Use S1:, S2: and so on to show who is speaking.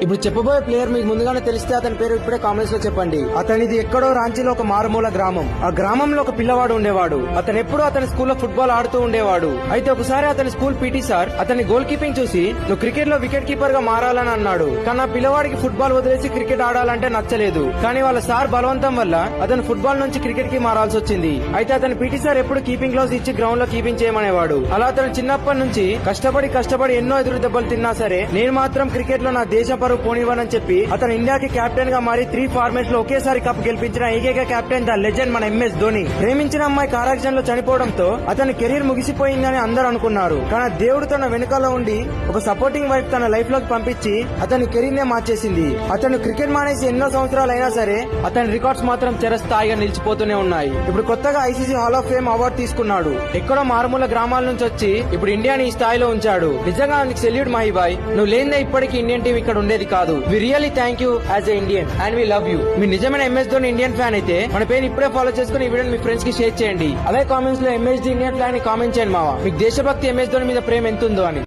S1: ఇప్పుడు చెప్పబోయే ప్లేయర్ మీకు ముందుగానే తెలిస్తే అతని పేరు ఇప్పుడే కామెంట్స్ లో చెప్పండి. అతనిది ఎక్కడో రాంచీలో ఒక మారుమూల గ్రామం. ఆ గ్రామంలో ఒక పిల్లవాడు ఉండేవాడు. అతను ఎప్పుడూ అతని స్కూల్లో ఫుట్బాల్ ఆడుతూ ఉండేవాడు. అయితే ఒకసారి అతని స్కూల్ పీటీ సార్ అతని గోల్ కీపింగ్ చూసి నువ్వు క్రికెట్ లో వికెట్ కీపర్ గా మారాలని అన్నాడు. కానీ ఆ పిల్లవాడికి ఫుట్బాల్ వదిలేసి క్రికెట్ ఆడాలంటే నచ్చలేదు. కానీ వాళ్ళ సార్ బలవంతం వల్ల అతను ఫుట్బాల్ నుంచి క్రికెట్ కి మారాల్సి వచ్చింది. అయితే అతని పీటీ సార్ ఎప్పుడు కీపింగ్ గ్లౌస్ ఇచ్చి గ్రౌండ్ లో కీపింగ్ చేయమనేవాడు. అలా అతను చిన్నప్పటి నుంచి కష్టపడి ఎన్నో ఎదురు దెబ్బలు తిన్నా సరే నేను మాత్రం క్రికెట్ లో నా దేశ పరువు పోనివ్వనని చెప్పి అతను ఇండియాకి కెప్టెన్ గా మారి 3 ఫార్మాట్స్ లో ఒకేసారి కప్ గెలిపించిన ఏకైక కెప్టెన్ ద లెజెండ్ మన ఎంఎస్ ధోని. ప్రేమించిన అమ్మాయి కార్ యాక్సిడెంట్ లో చనిపోవడంతో అతని కెరీర్ ముగిసిపోయిందని అందరూ అనుకున్నారు. కానీ దేవుడు తన వెనుకలో ఉండి ఒక సపోర్టింగ్ వైఫ్ తన లైఫ్ లోకి పంపించి అతని కెరీర్ నే మార్చేసింది. అతను క్రికెట్ మానేసి ఎన్నో సంవత్సరాలు అయినా సరే అతని రికార్డ్స్ మాత్రం చిరస్థాయిగా నిలిచిపోతూనే ఉన్నాయి. ఇప్పుడు కొత్తగా ICC hall of fame award తీసుకున్నాడు. ఎక్కడో మారుమూల గ్రామాల నుంచి వచ్చి ఇప్పుడు ఇండియాని ఈ స్థాయిలో ఉంచాడు. నిజంగా నీకు సెల్యూట్ మహిబాయ్. నువ్వు లేనిదే ఇప్పటికీ ఇండియన్ టీం ఇక్కడ ఉండేది కాదు. We really thank you as a Indian and we love you. మీరు నిజమైన ఎంఎస్ ధోని ఇండియన్ ఫ్యాన్ అయితే మన పేరు ఇప్పుడే ఫాలో చేసుకుని ఈ వీడియోని మీ ఫ్రెండ్స్ కి షేర్ చేయండి. అదే కామెంట్స్ లో ఎంఎస్ ధోని ఇండియన్ ఫ్యాన్ ని కామెంట్ చేయండి మావా. మీకు దేశభక్తి ఎంఎస్ ధోని మీద ప్రేమ ఎంత ఉందో అని.